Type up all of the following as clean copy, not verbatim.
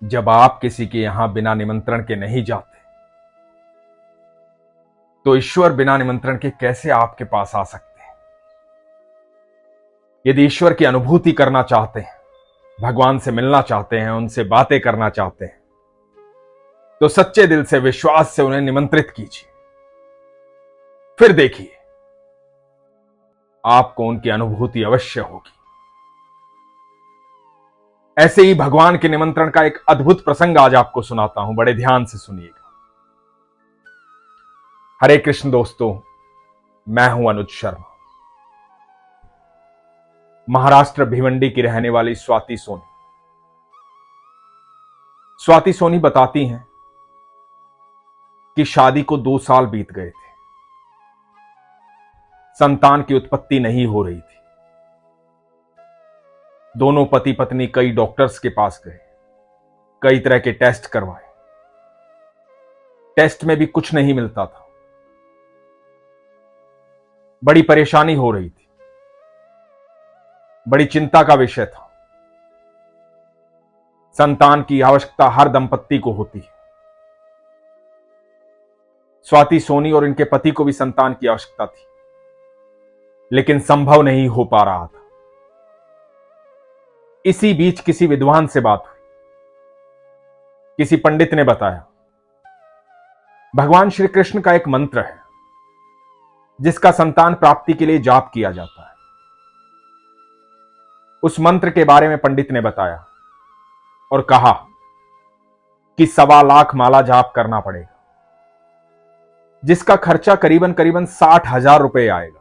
जब आप किसी के यहां बिना निमंत्रण के नहीं जाते, तो ईश्वर बिना निमंत्रण के कैसे आपके पास आ सकते हैं? यदि ईश्वर की अनुभूति करना चाहते हैं, भगवान से मिलना चाहते हैं, उनसे बातें करना चाहते हैं, तो सच्चे दिल से, विश्वास से उन्हें निमंत्रित कीजिए। फिर देखिए, आपको उनकी अनुभूति अवश्य होगी। ऐसे ही भगवान के निमंत्रण का एक अद्भुत प्रसंग आज आपको सुनाता हूं, बड़े ध्यान से सुनिएगा। हरे कृष्ण दोस्तों, मैं हूं अनुज शर्मा। महाराष्ट्र भिवंडी की रहने वाली स्वाति सोनी बताती हैं कि शादी को 2 साल बीत गए थे। संतान की उत्पत्ति नहीं हो रही थी। दोनों पति पत्नी कई डॉक्टर्स के पास गए, कई तरह के टेस्ट करवाए। टेस्ट में भी कुछ नहीं मिलता था। बड़ी परेशानी हो रही थी, बड़ी चिंता का विषय था। संतान की आवश्यकता हर दंपत्ति को होती है। स्वाति सोनी और इनके पति को भी संतान की आवश्यकता थी, लेकिन संभव नहीं हो पा रहा था। इसी बीच किसी विद्वान से बात हुई। किसी पंडित ने बताया, भगवान श्री कृष्ण का एक मंत्र है जिसका संतान प्राप्ति के लिए जाप किया जाता है। उस मंत्र के बारे में पंडित ने बताया और कहा कि 1.25 लाख माला जाप करना पड़ेगा, जिसका खर्चा करीबन 60,000 रुपए आएगा।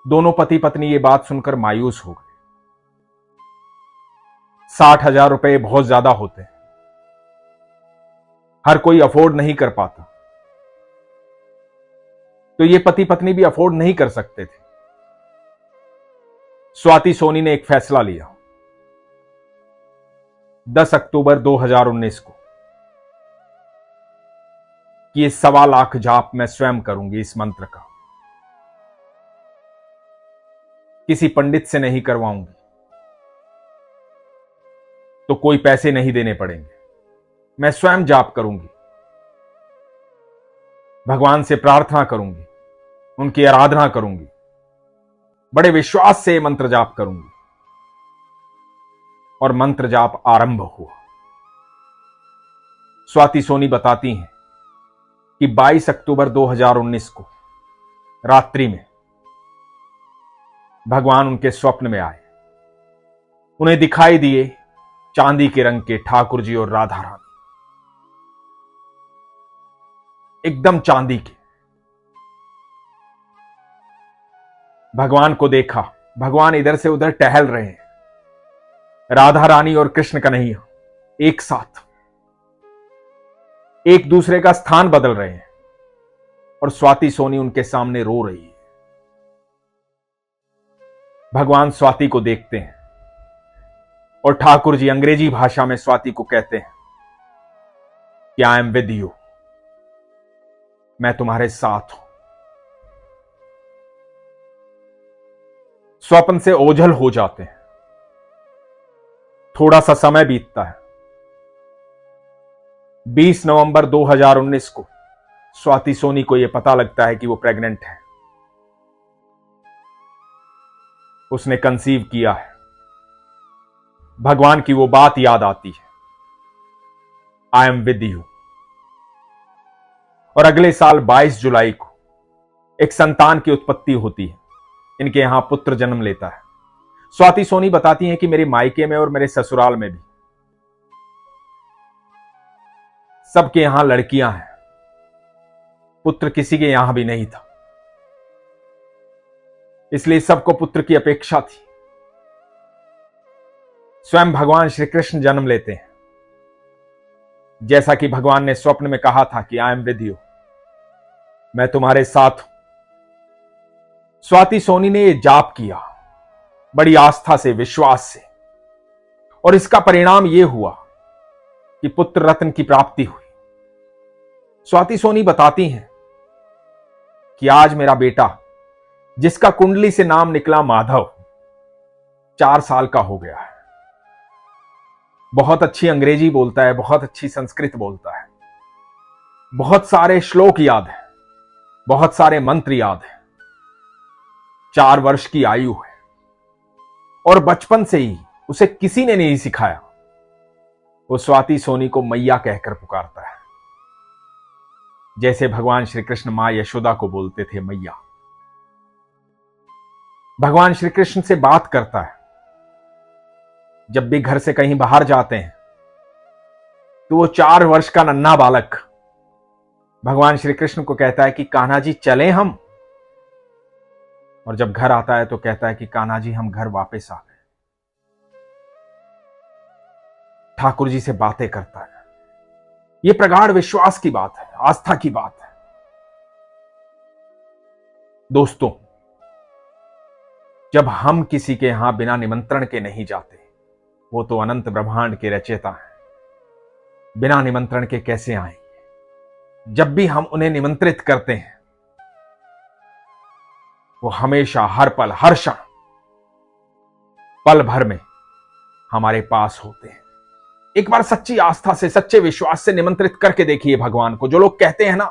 दोनों पति पत्नी ये बात सुनकर मायूस हो गए। 60,000 रुपए बहुत ज्यादा होते हैं, हर कोई अफोर्ड नहीं कर पाता। तो ये पति पत्नी भी अफोर्ड नहीं कर सकते थे। स्वाति सोनी ने एक फैसला लिया। 10 अक्टूबर 2019 को कि ये 1.25 लाख जाप मैं स्वयं करूंगी। इस मंत्र का किसी पंडित से नहीं करवाऊंगी, तो कोई पैसे नहीं देने पड़ेंगे। मैं स्वयं जाप करूंगी, भगवान से प्रार्थना करूंगी, उनकी आराधना करूंगी, बड़े विश्वास से मंत्र जाप करूंगी। और मंत्र जाप आरंभ हुआ। स्वाति सोनी बताती हैं कि 22 अक्टूबर 2019 को रात्रि में भगवान उनके स्वप्न में आए। उन्हें दिखाई दिए चांदी के रंग के ठाकुर जी और राधा रानी, एकदम चांदी के। भगवान को देखा, भगवान इधर से उधर टहल रहे हैं। राधा रानी और कृष्ण कन्हैया एक साथ, एक दूसरे का स्थान बदल रहे हैं, और स्वाति सोनी उनके सामने रो रही है। भगवान स्वाति को देखते हैं और ठाकुर जी अंग्रेजी भाषा में स्वाति को कहते हैं कि आई एम विद यू, मैं तुम्हारे साथ हूं। स्वप्न से ओझल हो जाते हैं। थोड़ा सा समय बीतता है। 20 नवंबर 2019 को स्वाति सोनी को यह पता लगता है कि वो प्रेग्नेंट है। उसने कंसीव किया है। भगवान की वो बात याद आती है, आई एम विद यू। और अगले साल 22 जुलाई को एक संतान की उत्पत्ति होती है। इनके यहां पुत्र जन्म लेता है। स्वाति सोनी बताती हैं कि मेरे मायके में और मेरे ससुराल में भी सबके यहां लड़कियां हैं, पुत्र किसी के यहां भी नहीं था। इसलिए सबको पुत्र की अपेक्षा थी। स्वयं भगवान श्री कृष्ण जन्म लेते हैं, जैसा कि भगवान ने स्वप्न में कहा था कि आई एम विद यू, मैं तुम्हारे साथ हूं। स्वाति सोनी ने यह जाप किया बड़ी आस्था से, विश्वास से, और इसका परिणाम यह हुआ कि पुत्र रत्न की प्राप्ति हुई। स्वाति सोनी बताती हैं कि आज मेरा बेटा, जिसका कुंडली से नाम निकला माधव, 4 साल का हो गया है। बहुत अच्छी अंग्रेजी बोलता है, बहुत अच्छी संस्कृत बोलता है, बहुत सारे श्लोक याद है, बहुत सारे मंत्र याद है, 4 वर्ष की आयु है और बचपन से ही उसे किसी ने नहीं सिखाया। वो स्वाति सोनी को मैया कहकर पुकारता है, जैसे भगवान श्री कृष्ण मां यशोदा को बोलते थे मैया। भगवान श्री कृष्ण से बात करता है। जब भी घर से कहीं बाहर जाते हैं तो वो 4 वर्ष का नन्हा बालक भगवान श्री कृष्ण को कहता है कि कान्हा जी चलें हम, और जब घर आता है तो कहता है कि कान्हा जी हम घर वापस आ गए। ठाकुर जी से बातें करता है। यह प्रगाढ़ विश्वास की बात है, आस्था की बात है। दोस्तों, जब हम किसी के यहां बिना निमंत्रण के नहीं जाते, वो तो अनंत ब्रह्मांड के रचयिता हैं, बिना निमंत्रण के कैसे आएंगे? जब भी हम उन्हें निमंत्रित करते हैं वो हमेशा, हर पल, हर क्षण, पल भर में हमारे पास होते हैं। एक बार सच्ची आस्था से, सच्चे विश्वास से निमंत्रित करके देखिए भगवान को। जो लोग कहते हैं ना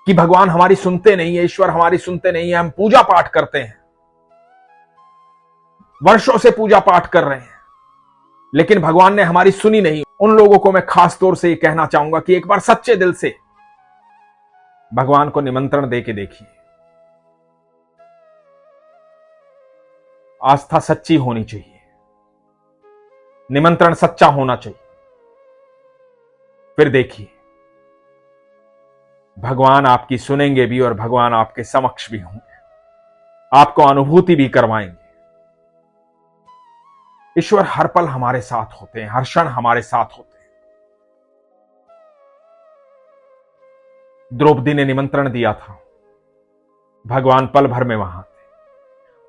कि भगवान हमारी सुनते नहीं है, ईश्वर हमारी सुनते नहीं है, हम पूजा पाठ करते हैं, वर्षों से पूजा पाठ कर रहे हैं, लेकिन भगवान ने हमारी सुनी नहीं, उन लोगों को मैं खास तौर से ये कहना चाहूंगा कि एक बार सच्चे दिल से भगवान को निमंत्रण देके देखिए। आस्था सच्ची होनी चाहिए, निमंत्रण सच्चा होना चाहिए। फिर देखिए भगवान आपकी सुनेंगे भी और भगवान आपके समक्ष भी होंगे, आपको अनुभूति भी करवाएंगे। ईश्वर हर पल हमारे साथ होते हैं, हर क्षण हमारे साथ होते हैं। द्रौपदी ने निमंत्रण दिया था, भगवान पल भर में वहां थे।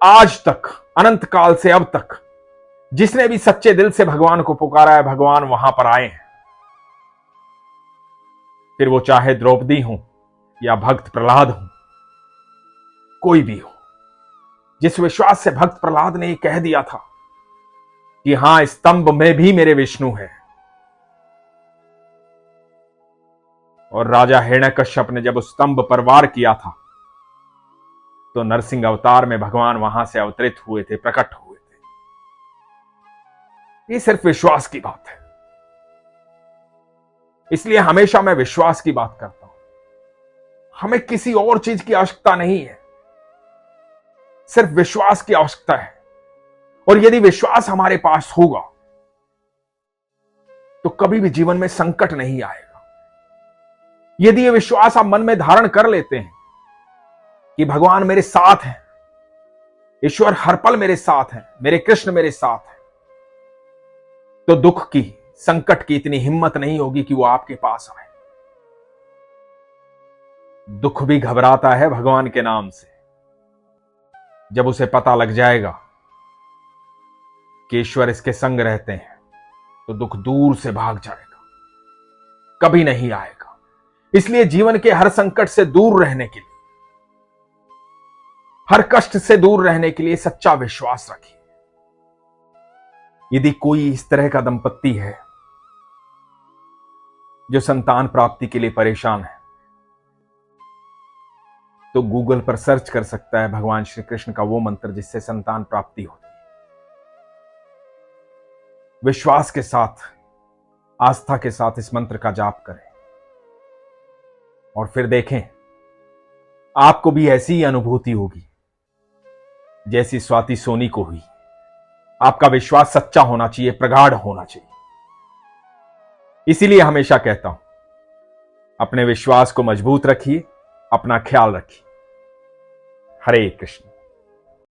आज तक, अनंत काल से अब तक, जिसने भी सच्चे दिल से भगवान को पुकारा है, भगवान वहां पर आए हैं। फिर वो चाहे द्रौपदी हो या भक्त प्रहलाद हो, कोई भी हो। जिस विश्वास से भक्त प्रहलाद ने कह दिया था कि हां, स्तंभ में भी मेरे विष्णु है, और राजा हिरण्यकश्यप ने जब उस स्तंभ पर वार किया था तो नरसिंह अवतार में भगवान वहां से अवतरित हुए थे, प्रकट हुए थे। ये सिर्फ विश्वास की बात है। इसलिए हमेशा मैं विश्वास की बात करता हूं। हमें किसी और चीज की आवश्यकता नहीं है, सिर्फ विश्वास की आवश्यकता है। और यदि विश्वास हमारे पास होगा तो कभी भी जीवन में संकट नहीं आएगा। यदि यह विश्वास आप मन में धारण कर लेते हैं कि भगवान मेरे साथ हैं, ईश्वर हर पल मेरे साथ हैं, मेरे कृष्ण मेरे साथ हैं, तो दुख की, संकट की इतनी हिम्मत नहीं होगी कि वो आपके पास आए। दुख भी घबराता है भगवान के नाम से। जब उसे पता लग जाएगा कि ईश्वर इसके संग रहते हैं तो दुख दूर से भाग जाएगा, कभी नहीं आएगा। इसलिए जीवन के हर संकट से दूर रहने के लिए, हर कष्ट से दूर रहने के लिए सच्चा विश्वास रखिए। यदि कोई इस तरह का दंपत्ति है जो संतान प्राप्ति के लिए परेशान है, तो गूगल पर सर्च कर सकता है भगवान श्री कृष्ण का वो मंत्र जिससे संतान प्राप्ति होती है। विश्वास के साथ, आस्था के साथ इस मंत्र का जाप करें और फिर देखें आपको भी ऐसी ही अनुभूति होगी जैसी स्वाति सोनी को हुई। आपका विश्वास सच्चा होना चाहिए, प्रगाढ़ होना चाहिए। इसीलिए हमेशा कहता हूं, अपने विश्वास को मजबूत रखिए, अपना ख्याल रखिए। हरे कृष्ण।